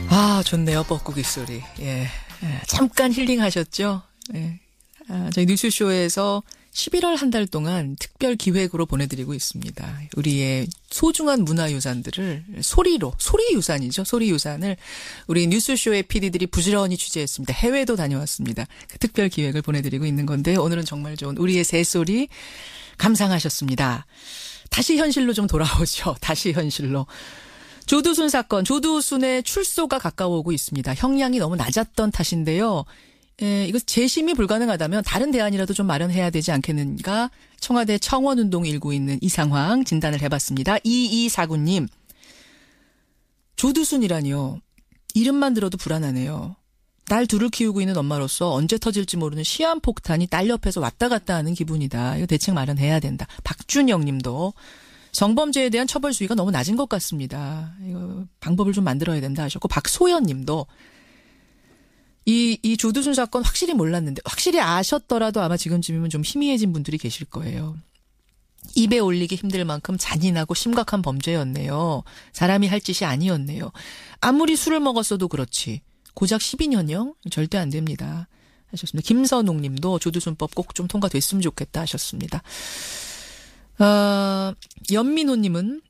아, 좋네요. 뻐꾸기 소리. 예. 잠깐 힐링하셨죠? 예. 저희 뉴스쇼에서 11월 한 달 동안 특별 기획으로 보내드리고 있습니다. 우리의 소중한 문화유산들을 소리유산이죠. 소리유산을 우리 뉴스쇼의 PD들이 부지런히 취재했습니다. 해외도 다녀왔습니다. 그 특별 기획을 보내드리고 있는 건데 오늘은 정말 좋은 우리의 새소리 감상하셨습니다. 다시 현실로 좀 돌아오죠. 다시 현실로. 조두순 사건, 조두순의 출소가 가까워오고 있습니다. 형량이 너무 낮았던 탓인데요. 이거 재심이 불가능하다면 다른 대안이라도 좀 마련해야 되지 않겠는가? 청와대 청원운동이 일고 있는 이 상황 진단을 해봤습니다. 2249님. 조두순이라니요. 이름만 들어도 불안하네요. 딸 둘을 키우고 있는 엄마로서 언제 터질지 모르는 시한폭탄이 딸 옆에서 왔다 갔다 하는 기분이다. 이거 대책 마련해야 된다. 박준영 님도 성범죄에 대한 처벌 수위가 너무 낮은 것 같습니다. 이거 방법을 좀 만들어야 된다 하셨고, 박소연 님도 이 조두순 사건 확실히 몰랐는데 확실히 아셨더라도 아마 지금쯤이면 좀 희미해진 분들이 계실 거예요. 입에 올리기 힘들 만큼 잔인하고 심각한 범죄였네요. 사람이 할 짓이 아니었네요. 아무리 술을 먹었어도 그렇지 고작 12년형 절대 안 됩니다 하셨습니다. 김선웅 님도 조두순법 꼭 좀 통과됐으면 좋겠다 하셨습니다. 연민호 님은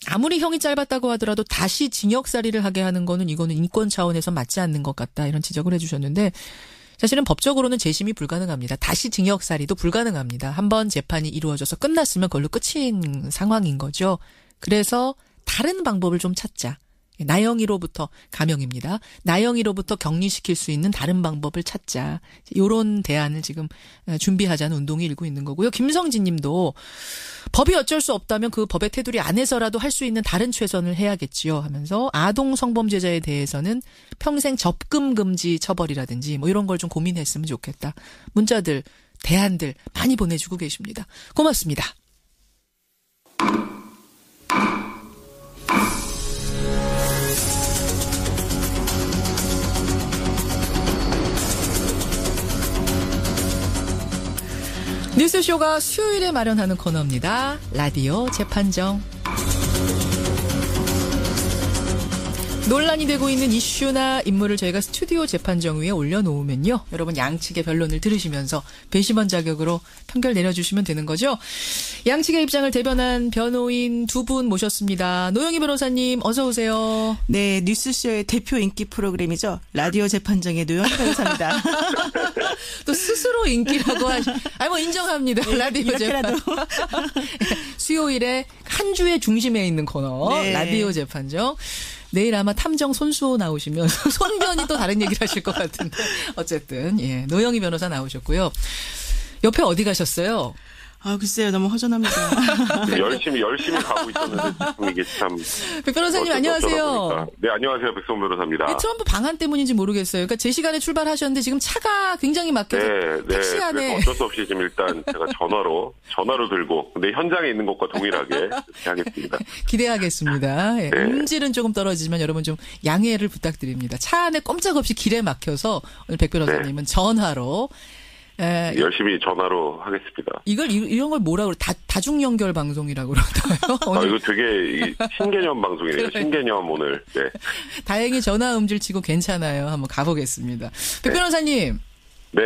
아무리 형이 짧았다고 하더라도 다시 징역살이를 하게 하는 거는 이거는 인권 차원에서 맞지 않는 것 같다. 이런 지적을 해 주셨는데 사실은 법적으로는 재심이 불가능합니다. 다시 징역살이도 불가능합니다. 한번 재판이 이루어져서 끝났으면 그걸로 끝인 상황인 거죠. 그래서 다른 방법을 좀 찾자. 나영이로부터 감형입니다. 나영이로부터 격리시킬 수 있는 다른 방법을 찾자. 이런 대안을 지금 준비하자는 운동이 일고 있는 거고요. 김성진 님도 법이 어쩔 수 없다면 그 법의 테두리 안에서라도 할 수 있는 다른 최선을 해야겠지요 하면서 아동 성범죄자에 대해서는 평생 접근 금지 처벌이라든지 뭐 이런 걸 좀 고민했으면 좋겠다. 문자들, 대안들 많이 보내주고 계십니다. 고맙습니다. 뉴스쇼가 수요일에 마련하는 코너입니다. 라디오 재판정. 논란이 되고 있는 이슈나 인물을 저희가 스튜디오 재판정 위에 올려놓으면요. 여러분 양측의 변론을 들으시면서 배심원 자격으로 판결 내려주시면 되는 거죠. 양측의 입장을 대변한 변호인 두 분 모셨습니다. 노영희 변호사님 어서 오세요. 네, 뉴스쇼의 대표 인기 프로그램이죠. 라디오 재판정의 노영희 변호사입니다. 또 스스로 인기라고 뭐 인정합니다. 네, 라디오 재판. 수요일에 한 주의 중심에 있는 코너. 네. 라디오 재판정. 내일 아마 탐정 손수호 나오시면 손변이 또 다른 얘기를 하실 것 같은데 어쨌든 예 노영희 변호사 나오셨고요. 옆에 어디 가셨어요? 글쎄요. 너무 허전합니다. 네, 열심히 가고 있었는데 지금 이게 참. 백 변호사님 안녕하세요. 네, 안녕하세요. 백성 변호사입니다. 트럼프 방한 때문인지 모르겠어요. 그러니까 제 시간에 출발하셨는데 지금 차가 굉장히 막혀서 택시 안에. 어쩔 수 없이 지금 일단 제가 전화로 들고 근데 현장에 있는 것과 동일하게 이렇게 하겠습니다. 기대하겠습니다. 예, 네. 음질은 조금 떨어지지만 여러분 좀 양해를 부탁드립니다. 차 안에 꼼짝없이 길에 막혀서 오늘 백 변호사님은 전화로. 열심히 전화로 하겠습니다. 이런 걸 뭐라 그래? 다중 연결 방송이라고 그러나요? 이거 되게 신개념 방송이네요. 신개념 오늘. 네. 다행히 전화 음질 치고 괜찮아요. 한번 가보겠습니다. 백 변호사님. 네.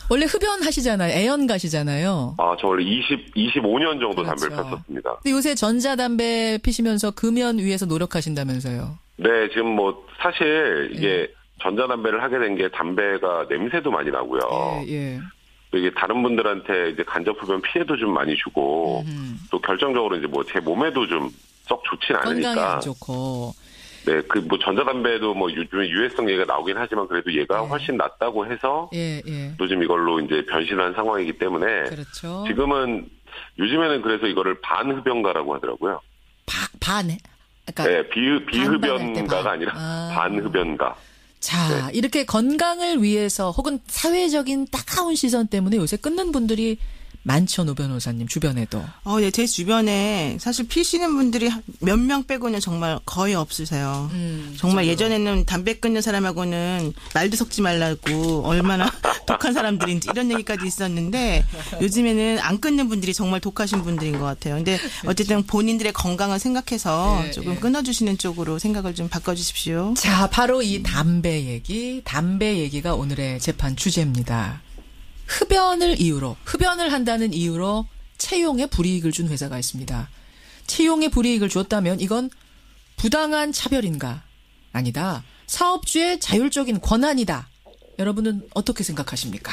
원래 흡연하시잖아요. 애연 가시잖아요. 저 원래 25년 정도 그렇죠. 담배를 폈었습니다. 근데 요새 전자담배 피시면서 금연 위해서 노력하신다면서요? 네, 지금 뭐 사실 이게 전자담배를 하게 된 게 담배가 냄새도 많이 나고요. 예. 이게 다른 분들한테 이제 간접 흡연 피해도 좀 많이 주고 또 결정적으로 이제 뭐 제 몸에도 좀 썩 좋진 않으니까. 건강에 안 좋고. 네, 그 뭐 전자담배도 뭐 요즘에 유해성 얘기가 나오긴 하지만 그래도 얘가 훨씬 낫다고 해서 요즘 이걸로 이제 변신한 상황이기 때문에. 그렇죠. 지금은 요즘에는 그래서 이거를 반흡연가라고 하더라고요. 반. 그러니까 네, 비흡연가가 아니라 반흡연가. 자, 이렇게 건강을 위해서 혹은 사회적인 따가운 시선 때문에 요새 끊는 분들이 많죠, 노 변호사님 주변에도. 네, 제 주변에 사실 피시는 분들이 몇 명 빼고는 정말 거의 없으세요. 정말 예전에는 담배 끊는 사람하고는 말도 섞지 말라고 얼마나 독한 사람들인지 이런 얘기까지 있었는데 요즘에는 안 끊는 분들이 정말 독하신 분들인 것 같아요. 근데 어쨌든 본인들의 건강을 생각해서 조금 끊어주시는 쪽으로 생각을 좀 바꿔주십시오. 자, 바로 이 담배 얘기가 오늘의 재판 주제입니다. 흡연을 한다는 이유로 채용에 불이익을 준 회사가 있습니다. 채용에 불이익을 줬다면 이건 부당한 차별인가? 아니다. 사업주의 자율적인 권한이다. 여러분은 어떻게 생각하십니까?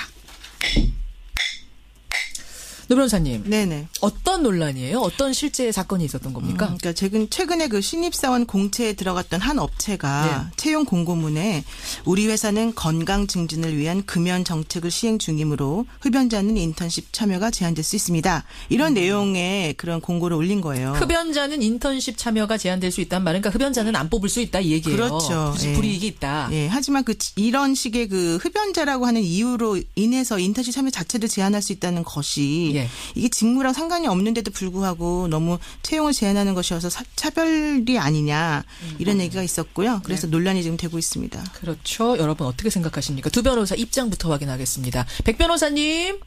노 변호사님. 네네. 어떤 논란이에요? 어떤 실제 사건이 있었던 겁니까? 그러니까 최근에 그 신입사원 공채에 들어갔던 한 업체가 채용 공고문에 우리 회사는 건강 증진을 위한 금연 정책을 시행 중이므로 흡연자는 인턴십 참여가 제한될 수 있습니다. 이런 내용의 그런 공고를 올린 거예요. 흡연자는 인턴십 참여가 제한될 수 있단 말은 그러니까 흡연자는 안 뽑을 수 있다 이 얘기예요. 그렇죠. 불이익이 있다. 하지만 이런 식의 그 흡연자라고 하는 이유로 인해서 인턴십 참여 자체를 제한할 수 있다는 것이 이게 직무랑 상관이 없는데도 불구하고 너무 채용을 제한하는 것이어서 차별이 아니냐 이런 얘기가 있었고요. 그래서 논란이 지금 되고 있습니다. 그렇죠. 여러분 어떻게 생각하십니까? 두 변호사 입장부터 확인하겠습니다. 백 변호사님.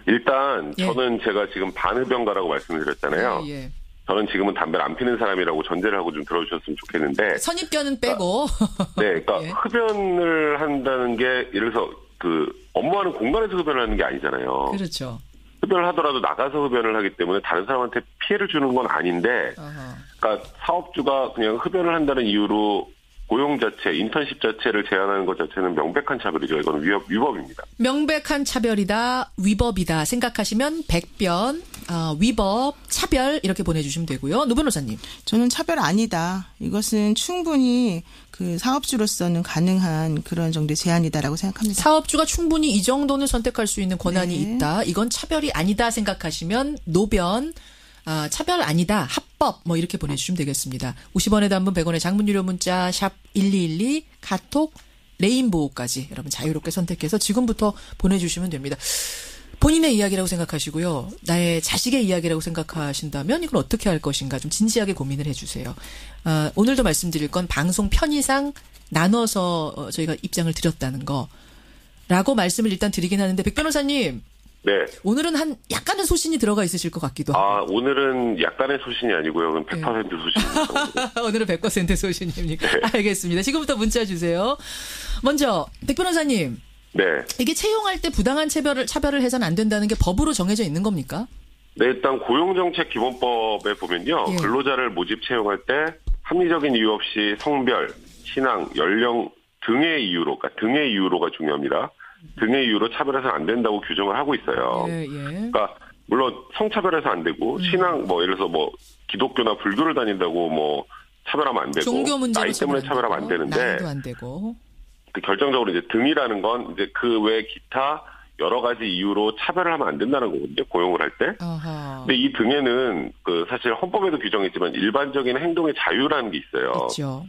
일단 저는 제가 지금 반흡연가라고 말씀드렸잖아요. 저는 지금은 담배를 안 피는 사람이라고 전제를 하고 좀 들어주셨으면 좋겠는데. 선입견은 빼고. 그러니까 흡연을 한다는 게 예를 들어서 업무하는 공간에서 흡연을 하는 게 아니잖아요. 그렇죠. 흡연을 하더라도 나가서 흡연을 하기 때문에 다른 사람한테 피해를 주는 건 아닌데, 그러니까 사업주가 그냥 흡연을 한다는 이유로 고용 자체, 인턴십 자체를 제한하는 것 자체는 명백한 차별이죠. 이건 위법입니다. 명백한 차별이다, 위법이다 생각하시면 백변, 위법, 차별 이렇게 보내주시면 되고요. 노 변호사님. 저는 차별 아니다. 이것은 충분히 그 사업주로서는 가능한 그런 정도의 제한이다라고 생각합니다. 사업주가 충분히 이 정도는 선택할 수 있는 권한이 있다. 이건 차별이 아니다 생각하시면 노변. 차별 아니다. 합법 뭐 이렇게 보내주시면 되겠습니다. 50원의 단문 100원의 장문 유료 문자 샵 1212 카톡 레인보우까지 여러분 자유롭게 선택해서 지금부터 보내주시면 됩니다. 본인의 이야기라고 생각하시고요. 나의 자식의 이야기라고 생각하신다면 이걸 어떻게 할 것인가 좀 진지하게 고민을 해주세요. 오늘도 말씀드릴 건 방송 편의상 나눠서 저희가 입장을 드렸다는 거라고 말씀을 일단 드리긴 하는데 백 변호사님. 네. 오늘은 약간의 소신이 들어가 있으실 것 같기도 하고. 오늘은 약간의 소신이 아니고요. 100% 소신입니다. 오늘은 100% 소신입니까? 네. 알겠습니다. 지금부터 문자 주세요. 먼저 백 변호사님. 네. 이게 채용할 때 부당한 차별을 해서는 안 된다는 게 법으로 정해져 있는 겁니까? 네, 일단 고용정책기본법에 보면요. 근로자를 모집 채용할 때 합리적인 이유 없이 성별, 신앙, 연령 등의 이유로가 중요합니다. 등의 이유로 차별해서는 안 된다고 규정을 하고 있어요. 그러니까 물론 성차별해서 안 되고 신앙 예를 들어서 기독교나 불교를 다닌다고 차별하면 안 되고 종교 나이 때문에 차별하면 안 되는데 나이도 안 되고 결정적으로 이제 등이라는 건 이제 그 외 기타 여러 가지 이유로 차별을 하면 안 된다는 거거든요. 고용을 할 때. 근데 이 등에는 사실 헌법에도 규정했지만 일반적인 행동의 자유라는 게 있어요. 그렇죠.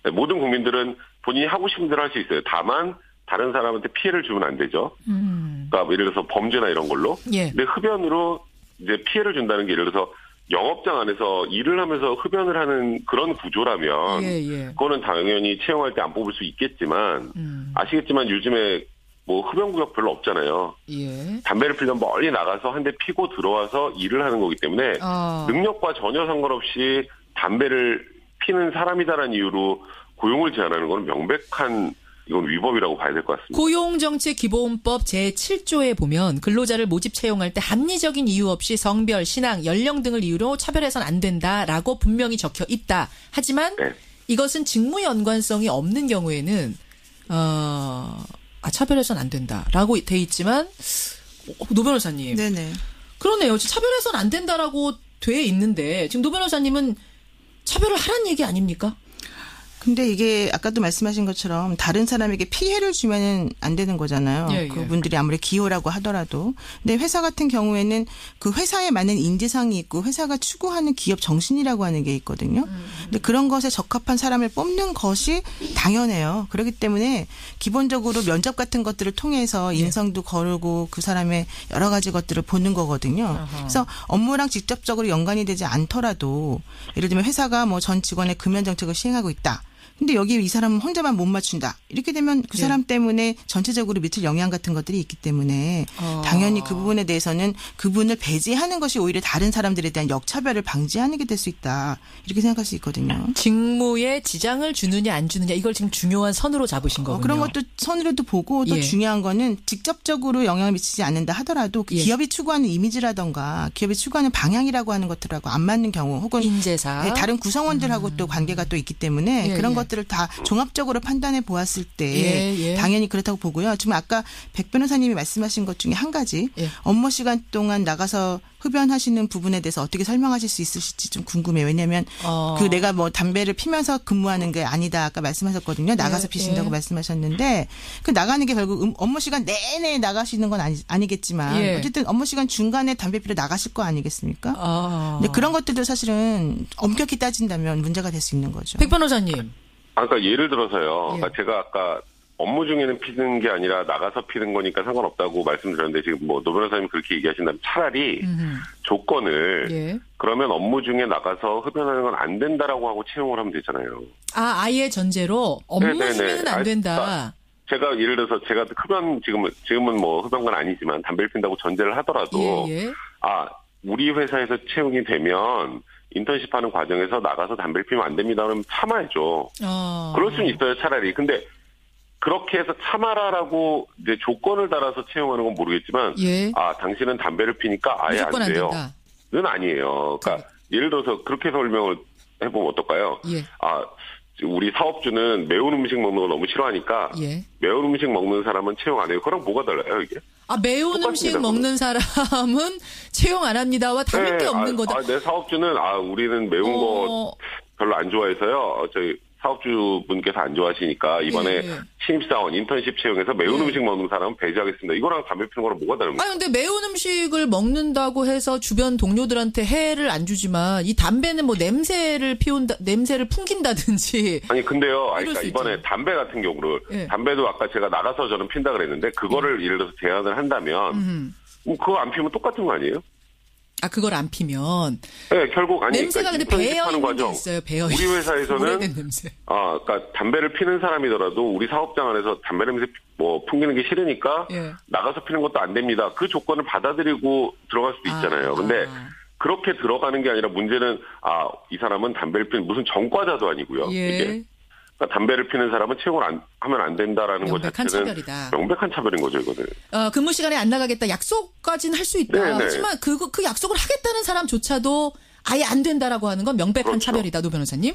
네, 모든 국민들은 본인이 하고 싶은 대로 할 수 있어요. 다만 다른 사람한테 피해를 주면 안 되죠. 그러니까 예를 들어서 범죄나 이런 걸로. 근데 흡연으로 이제 피해를 준다는 게 예를 들어서 영업장 안에서 일을 하면서 흡연을 하는 그런 구조라면 그거는 당연히 채용할 때 안 뽑을 수 있겠지만 아시겠지만 요즘에 흡연구역 별로 없잖아요. 담배를 피려면 멀리 나가서 한 대 피고 들어와서 일을 하는 거기 때문에 능력과 전혀 상관없이 담배를 피는 사람이다라는 이유로 고용을 제한하는 건 명백한 이건 위법이라고 봐야 될 것 같습니다. 고용정책기본법 제7조에 보면 근로자를 모집 채용할 때 합리적인 이유 없이 성별, 신앙, 연령 등을 이유로 차별해서는 안 된다라고 분명히 적혀 있다. 하지만 이것은 직무 연관성이 없는 경우에는 차별해서는 안 된다라고 돼 있지만 노 변호사님. 네네. 그러네요. 차별해서는 안 된다라고 돼 있는데 지금 노 변호사님은 차별을 하라는 얘기 아닙니까? 근데 이게 아까도 말씀하신 것처럼 다른 사람에게 피해를 주면은 안 되는 거잖아요. 예, 예. 그분들이 아무리 기호라고 하더라도. 근데 회사 같은 경우에는 그 회사에 맞는 인지상이 있고 회사가 추구하는 기업 정신이라고 하는 게 있거든요. 근데 그런 것에 적합한 사람을 뽑는 것이 당연해요. 그렇기 때문에 기본적으로 면접 같은 것들을 통해서 인성도 거르고 그 사람의 여러 가지 것들을 보는 거거든요. 그래서 업무랑 직접적으로 연관이 되지 않더라도 예를 들면 회사가 뭐 전 직원의 금연 정책을 시행하고 있다. 근데 여기 이 사람은 혼자만 못 맞춘다. 이렇게 되면 그 사람 때문에 전체적으로 미칠 영향 같은 것들이 있기 때문에 당연히 그 부분에 대해서는 그분을 배제하는 것이 오히려 다른 사람들에 대한 역차별을 방지하는 게 될 수 있다. 이렇게 생각할 수 있거든요. 직무에 지장을 주느냐 안 주느냐 이걸 지금 중요한 선으로 잡으신 거군요. 그런 것도 선으로도 보고 또 중요한 거는 직접적으로 영향을 미치지 않는다 하더라도 그 기업이 추구하는 이미지라던가 기업이 추구하는 방향이라고 하는 것들하고 안 맞는 경우 혹은 인재사. 다른 구성원들하고 또 관계가 또 있기 때문에 그런 것들을 다 종합적으로 판단해 보았을 때 당연히 그렇다고 보고요. 지금 아까 백 변호사님이 말씀하신 것 중에 한 가지 업무 시간 동안 나가서 흡연하시는 부분에 대해서 어떻게 설명하실 수 있으실지 좀 궁금해요. 왜냐하면 그 내가 뭐 담배를 피면서 근무하는 게 아니다. 아까 말씀하셨거든요. 나가서 피신다고 말씀하셨는데 그 나가는 게 결국 업무 시간 내내 나가시는 건 아니겠지만 어쨌든 업무 시간 중간에 담배 피러 나가실 거 아니겠습니까? 근데 그런 것들도 사실은 엄격히 따진다면 문제가 될 수 있는 거죠. 백 변호사님. 그러니까 예를 들어서요. 그러니까 제가 아까 업무 중에는 피는 게 아니라 나가서 피는 거니까 상관없다고 말씀드렸는데 지금 뭐 노 변호사님이 그렇게 얘기하신다면 차라리 조건을 그러면 업무 중에 나가서 흡연하는 건 안 된다라고 하고 채용을 하면 되잖아요. 아예 전제로 업무 중에는 안 된다. 제가 예를 들어서 제가 흡연 지금은 뭐 흡연건 아니지만 담배를 핀다고 전제를 하더라도 우리 회사에서 채용이 되면 인턴십 하는 과정에서 나가서 담배를 피우면 안 됩니다. 그러면 참아야죠. 그럴 수는 있어요, 차라리. 근데 그렇게 해서 참아라라고 이제 조건을 달아서 채용하는 건 모르겠지만, 당신은 담배를 피니까 아예 안 돼요. 는 아니에요. 그러니까 예를 들어서 그렇게 설명을 해보면 어떨까요? 우리 사업주는 매운 음식 먹는 거 너무 싫어하니까 매운 음식 먹는 사람은 채용 안 해요. 그럼 뭐가 달라요, 이게? 매운 음식 먹는 사람은 채용 안 합니다와 다를 게 없는 거다. 내 사업주는 우리는 매운 거 별로 안 좋아해서요. 저희 사업주분께서 안 좋아하시니까 이번에 신입사원 인턴십 채용해서 매운 음식 먹는 사람은 배제하겠습니다. 이거랑 담배 피는 거랑 뭐가 다릅니까? 근데 매운 음식을 먹는다고 해서 주변 동료들한테 해를 안 주지만 이 담배는 뭐 냄새를 풍긴다든지. 아니 근데요. 그러니까 이번에 담배 같은 경우를 담배도 아까 제가 나가서 저는 핀다 그랬는데 그거를 예를 들어서 제안을 한다면 그거 안 피우면 똑같은 거 아니에요? 그걸 안 피면. 네, 결국 냄새가 근데 배어 있는 게 있어요. 배어 우리 회사에서는 오래된 냄새. 그러니까 담배를 피는 사람이더라도 우리 사업장 안에서 담배 냄새 풍기는 게 싫으니까 나가서 피는 것도 안 됩니다. 그 조건을 받아들이고 들어갈 수도 있잖아요. 근데 그렇게 들어가는 게 아니라 문제는 이 사람은 담배를 피는 무슨 전과자도 아니고요. 이게. 그러니까 담배를 피는 사람은 채용을 하면 안 된다라는 것 자체는 차별이다. 명백한 차별인 거죠, 이거는. 근무 시간에 안 나가겠다. 약속까지는 할 수 있다. 하지만 그 약속을 하겠다는 사람조차도 아예 안 된다라고 하는 건 명백한 차별이다, 노 변호사님.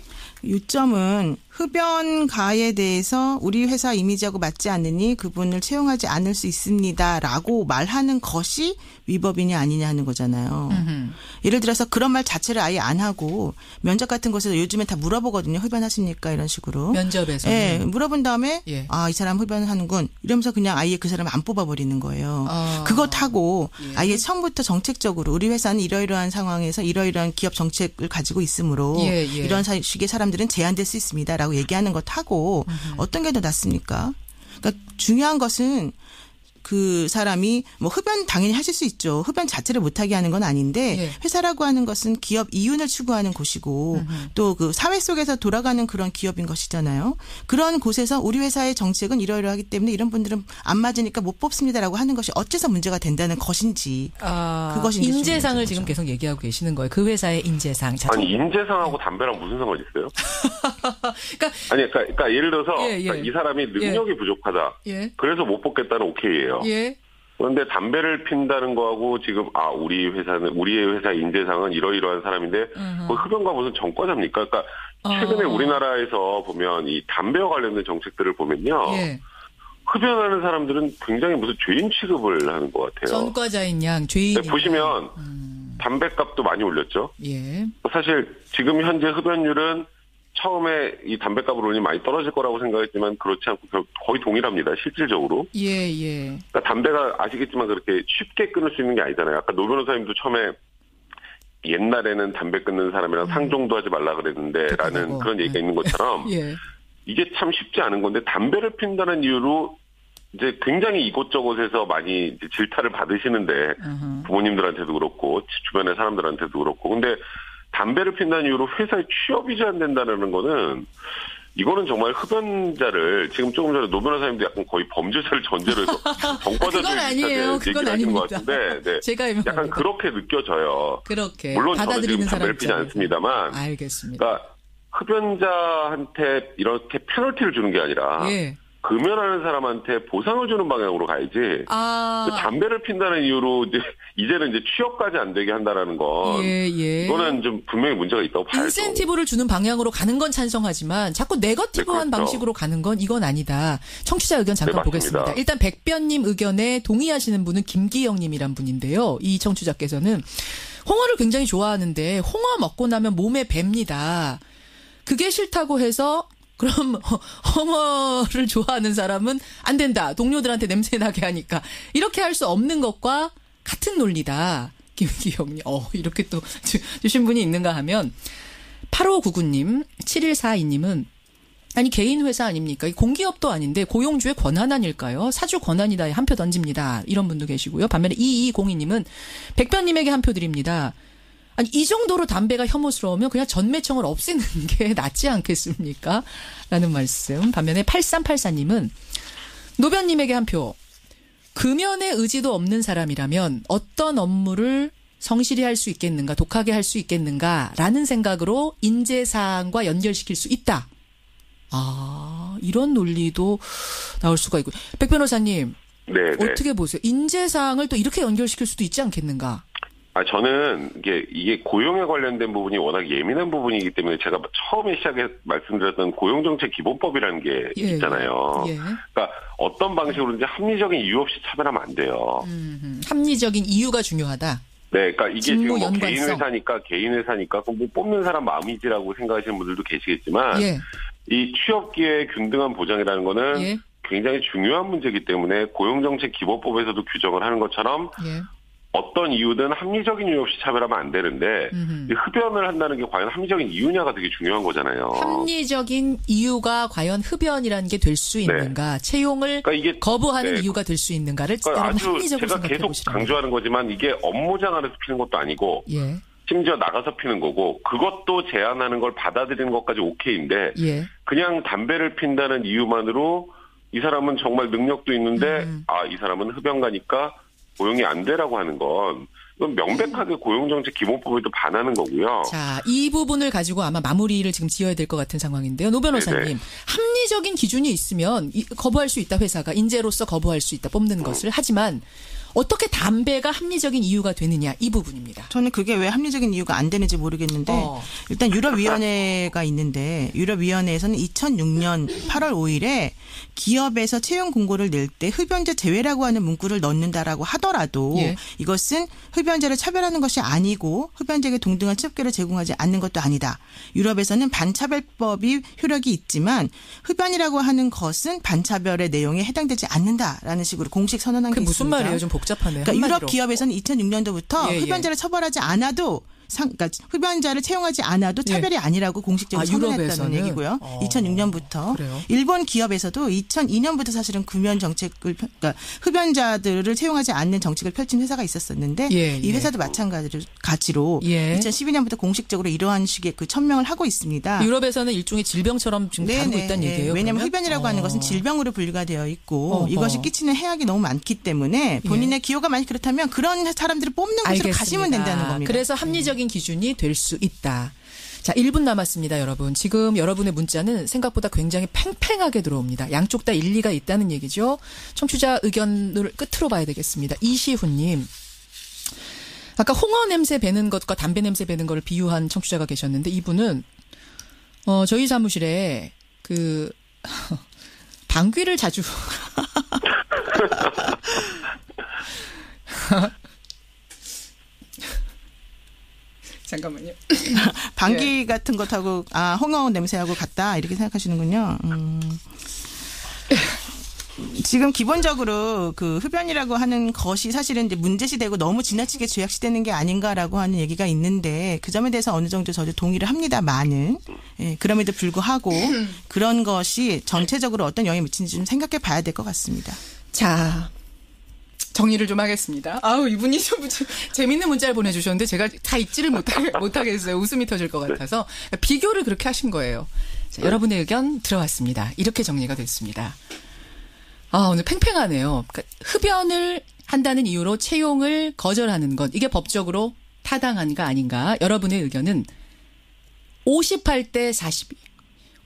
요점은 흡연가에 대해서 우리 회사 이미지하고 맞지 않으니 그분을 채용하지 않을 수 있습니다라고 말하는 것이 위법이냐 아니냐 하는 거잖아요. 예를 들어서 그런 말 자체를 아예 안 하고 면접 같은 곳에서 요즘에 다 물어보거든요. 흡연하십니까? 이런 식으로. 면접에서. 물어본 다음에 이 사람 흡연하는군. 이러면서 그냥 아예 그 사람을 안 뽑아버리는 거예요. 그것하고 아예 처음부터 정책적으로 우리 회사는 이러이러한 상황에서 이러이러한 기업 정책을 가지고 있으므로 이런 식의 사람들은 제한될 수 있습니다라고 얘기하는 것하고 어떤 게 더 낫습니까? 그러니까 중요한 것은 그 사람이 뭐 흡연 당연히 하실 수 있죠. 흡연 자체를 못하게 하는 건 아닌데 회사라고 하는 것은 기업 이윤을 추구하는 곳이고 또 그 사회 속에서 돌아가는 그런 기업인 것이잖아요. 그런 곳에서 우리 회사의 정책은 이러이러하기 때문에 이런 분들은 안 맞으니까 못 뽑습니다라고 하는 것이 어째서 문제가 된다는 것인지 그것이 인재상을 지금 계속 얘기하고 계시는 거예요. 그 회사의 인재상. 아니 인재상하고 담배랑 무슨 상관이 있어요? 그러니까 예를 들어서 그러니까 이 사람이 능력이 부족하다. 그래서 못 뽑겠다는 오케이예요. 그런데 담배를 핀다는 거하고 지금 우리의 회사 인재상은 이러이러한 사람인데 그 흡연과 무슨 전과자입니까? 그러니까 최근에 우리나라에서 보면 이 담배와 관련된 정책들을 보면요. 흡연하는 사람들은 굉장히 무슨 죄인 취급을 하는 것 같아요. 전과자인 양, 죄인. 보시면 담배값도 많이 올렸죠. 사실 지금 현재 흡연율은 처음에 이 담배값을 올리면 많이 떨어질 거라고 생각했지만 그렇지 않고 거의 동일합니다. 실질적으로. 예. 그러니까 담배가 아시겠지만 그렇게 쉽게 끊을 수 있는 게 아니잖아요. 아까 노 변호사님도 처음에 옛날에는 담배 끊는 사람이랑 상종도 하지 말라 그랬는데 라는 그런 얘기가 있는 것처럼 예. 이게 참 쉽지 않은 건데 담배를 핀다는 이유로 이제 굉장히 이곳저곳에서 많이 이제 질타를 받으시는데 부모님들한테도 그렇고 주변의 사람들한테도 그렇고 근데 담배를 핀다는 이유로 회사에 취업이 안 된다는 거는 이거는 정말 흡연자를 지금 조금 전에 노 변호사님도 약간 거의 범죄자를 전제로 해서 정과자들 그건 아니에요. 그건 아닙니다. 것 같은데 네. 제가 약간 그렇게 느껴져요. 그렇게 물론 저는 받아들이는 지금 담배를 피지 않습니다만 알겠습니다. 그러니까 흡연자한테 이렇게 페널티를 주는 게 아니라 예. 금연하는 사람한테 보상을 주는 방향으로 가야지. 담배를 핀다는 이유로 이제는 이제 취업까지 안 되게 한다라는 건 이거는 좀 분명히 문제가 있다고 봐야죠. 인센티브를 주는 방향으로 가는 건 찬성하지만 자꾸 네거티브한 그렇죠. 방식으로 가는 건 이건 아니다. 청취자 의견 잠깐 보겠습니다. 일단 백변님 의견에 동의하시는 분은 김기영님이란 분인데요. 이 청취자께서는 홍어를 굉장히 좋아하는데 홍어 먹고 나면 몸에 뵭니다. 그게 싫다고 해서 그럼 홍어를 좋아하는 사람은 안 된다. 동료들한테 냄새 나게 하니까. 이렇게 할 수 없는 것과 같은 논리다. 김기영님. 이렇게 또 주신 분이 있는가 하면 8599님, 7142님은 아니 개인 회사 아닙니까? 공기업도 아닌데 고용주의 권한 아닐까요? 사주 권한이다에 한 표 던집니다. 이런 분도 계시고요. 반면에 2202님은 백변님에게 한 표 드립니다. 아니 이 정도로 담배가 혐오스러우면 그냥 전매청을 없애는 게 낫지 않겠습니까? 라는 말씀. 반면에 8384님은 노변님에게 한 표. 금연의 의지도 없는 사람이라면 어떤 업무를 성실히 할 수 있겠는가, 독하게 할 수 있겠는가라는 생각으로 인재사항과 연결시킬 수 있다. 이런 논리도 나올 수가 있고. 백 변호사님, 어떻게 보세요? 인재사항을 또 이렇게 연결시킬 수도 있지 않겠는가? 저는 이게 고용에 관련된 부분이 워낙 예민한 부분이기 때문에 제가 처음에 시작에 말씀드렸던 고용정책 기본법이라는 게 있잖아요. 그러니까 어떤 방식으로든지 합리적인 이유 없이 차별하면 안 돼요. 합리적인 이유가 중요하다. 네, 그러니까 이게 지금 뭐 개인 회사니까 뭐 뽑는 사람 마음이지라고 생각하시는 분들도 계시겠지만 이 취업 기회의 균등한 보장이라는 거는 굉장히 중요한 문제이기 때문에 고용정책 기본법에서도 규정을 하는 것처럼 어떤 이유든 합리적인 이유 없이 차별하면 안 되는데 흡연을 한다는 게 과연 합리적인 이유냐가 되게 중요한 거잖아요. 합리적인 이유가 과연 흡연이라는 게 될 수 있는가. 채용을 그러니까 거부하는 이유가 될 수 있는가를 여러분 합리적으로 생각해 보시라고. 제가 계속 강조하는 거지만 이게 업무장 안에서 피는 것도 아니고 심지어 나가서 피는 거고 그것도 제한하는 걸 받아들이는 것까지 오케이인데 그냥 담배를 핀다는 이유만으로 이 사람은 정말 능력도 있는데 이 사람은 흡연가니까 고용이 안 되라고 하는 건 이건 명백하게 고용정책 기본법에도 반하는 거고요. 자, 이 부분을 가지고 아마 마무리를 지금 지어야 될 것 같은 상황인데요. 노 변호사님, 합리적인 기준이 있으면 거부할 수 있다. 회사가 인재로서 거부할 수 있다. 뽑는 것을. 하지만 어떻게 담배가 합리적인 이유가 되느냐 이 부분입니다. 저는 그게 왜 합리적인 이유가 안 되는지 모르겠는데 일단 유럽위원회가 있는데 유럽위원회에서는 2006년 8월 5일에 기업에서 채용 공고를 낼 때 흡연자 제외라고 하는 문구를 넣는다라고 하더라도 이것은 흡연자를 차별하는 것이 아니고 흡연자에게 동등한 취업기회를 제공하지 않는 것도 아니다. 유럽에서는 반차별법이 효력이 있지만 흡연이라고 하는 것은 반차별의 내용에 해당되지 않는다라는 식으로 공식 선언한 게 있습니다. 무슨 말이에요? 좀 복잡하네요. 그러니까 유럽 기업에서는 2006년도부터 흡연자를 처벌하지 않아도 그러니까 흡연자를 채용하지 않아도 차별이 아니라고 공식적으로 선언했다는 얘기고요. 2006년부터. 그래요? 일본 기업에서도 2002년부터 사실은 금연 정책을 그러니까 흡연자들을 채용하지 않는 정책을 펼친 회사가 있었었는데 이 회사도 마찬가지로 2012년부터 공식적으로 이러한 식의 그 천명을 하고 있습니다. 유럽에서는 일종의 질병처럼 지금 다루고 있다는 얘기예요. 왜냐하면 흡연이라고 하는 것은 질병으로 분류가 되어 있고 이것이 끼치는 해악이 너무 많기 때문에 본인의 기호가 만약 그렇다면 그런 사람들을 뽑는 곳으로 가시면 된다는 겁니다. 그래서 합리적인 기준이 될 수 있다. 자, 1분 남았습니다, 여러분. 지금 여러분의 문자는 생각보다 굉장히 팽팽하게 들어옵니다. 양쪽 다 일리가 있다는 얘기죠. 청취자 의견을 끝으로 봐야 되겠습니다. 이시훈님. 아까 홍어 냄새 배는 것과 담배 냄새 배는 거를 비유한 청취자가 계셨는데 이분은 저희 사무실에 방귀를 자주 잠깐만요. 방귀 같은 것하고 홍어 냄새하고 같다 이렇게 생각하시는군요. 지금 기본적으로 그 흡연이라고 하는 것이 사실은 이제 문제시되고 너무 지나치게 죄악시되는 게 아닌가라고 하는 얘기가 있는데 그 점에 대해서 어느 정도 저도 동의를 합니다만은 그럼에도 불구하고 그런 것이 전체적으로 어떤 영향을 미치는지 좀 생각해 봐야 될 것 같습니다. 자, 정리를 좀 하겠습니다. 이분이 좀 재밌는 문자를 보내주셨는데 제가 다 읽지를 못하겠어요. 웃음이 터질 것 같아서. 비교를 그렇게 하신 거예요. 자, 여러분의 의견 들어왔습니다. 이렇게 정리가 됐습니다. 오늘 팽팽하네요. 그러니까 흡연을 한다는 이유로 채용을 거절하는 것. 이게 법적으로 타당한가 아닌가. 여러분의 의견은 58대 42,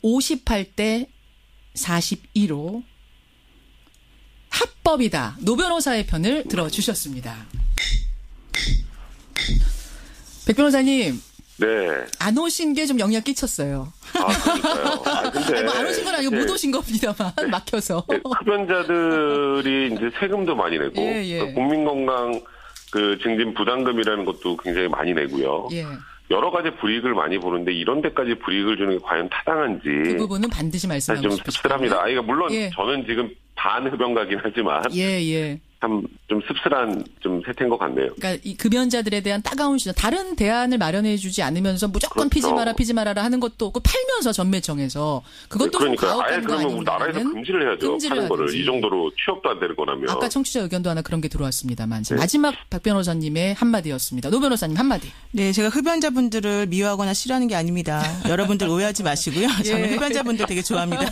58대 42로 합법이다. 노 변호사의 편을 들어주셨습니다. 백 변호사님. 네. 안 오신 게 좀 영향 끼쳤어요. 그러니까요. 근데. 안 오신 건 아니고 못 오신 겁니다만, 막혀서. 흡연자들이 이제 세금도 많이 내고, 국민건강 증진 부담금이라는 것도 굉장히 많이 내고요. 여러 가지 불이익을 많이 보는데 이런 데까지 불이익을 주는 게 과연 타당한지. 그 부분은 반드시 말씀하고 좀 씁쓸합니다. 물론 저는 지금 반흡연가긴 하지만. 참 좀 씁쓸한 좀 세태인 것 같네요. 그러니까 이 급연자들에 대한 따가운 시선, 다른 대안을 마련해주지 않으면서 무조건 그렇죠. 피지 말아라 하는 것도 없고 팔면서 전매청에서 그것도 그러니까 좀 가혹한 거 그러면 우리 나라에서 금지를 해야죠. 파는 거를 이 정도로 취업도 안 되는 거라면. 아까 청취자 의견도 하나 그런 게 들어왔습니다만 마지막 박 변호사님의 한마디였습니다. 노 변호사님 한마디. 네, 제가 흡연자분들을 미워하거나 싫어하는 게 아닙니다. 여러분들 오해하지 마시고요. 저는 흡연자분들 되게 좋아합니다.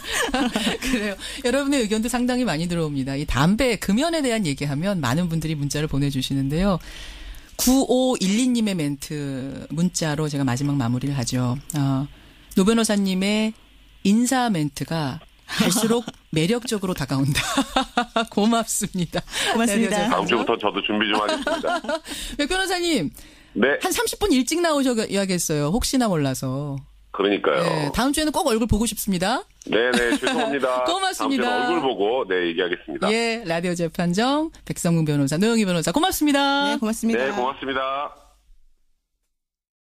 그래요. 여러분의 의견도 상당히 많이 들어옵니다. 이 담배 금연에 대한 얘기하면 많은 분들이 문자를 보내주시는데요. 9512님의 멘트 문자로 제가 마지막 마무리를 하죠. 노 변호사님의 인사 멘트가 갈수록 매력적으로 다가온다. 고맙습니다. 고맙습니다. 다음 주부터 저도 준비 좀 하겠습니다. 백 변호사님. 네. 한 30분 일찍 나오셔야겠어요. 혹시나 몰라서. 그러니까요. 네, 다음 주에는 꼭 얼굴 보고 싶습니다. 네네, 죄송합니다. 고맙습니다. 다음 주에 얼굴 보고, 얘기하겠습니다. 라디오 재판정, 백성문 변호사, 노영희 변호사, 고맙습니다. 네, 고맙습니다. 네, 고맙습니다.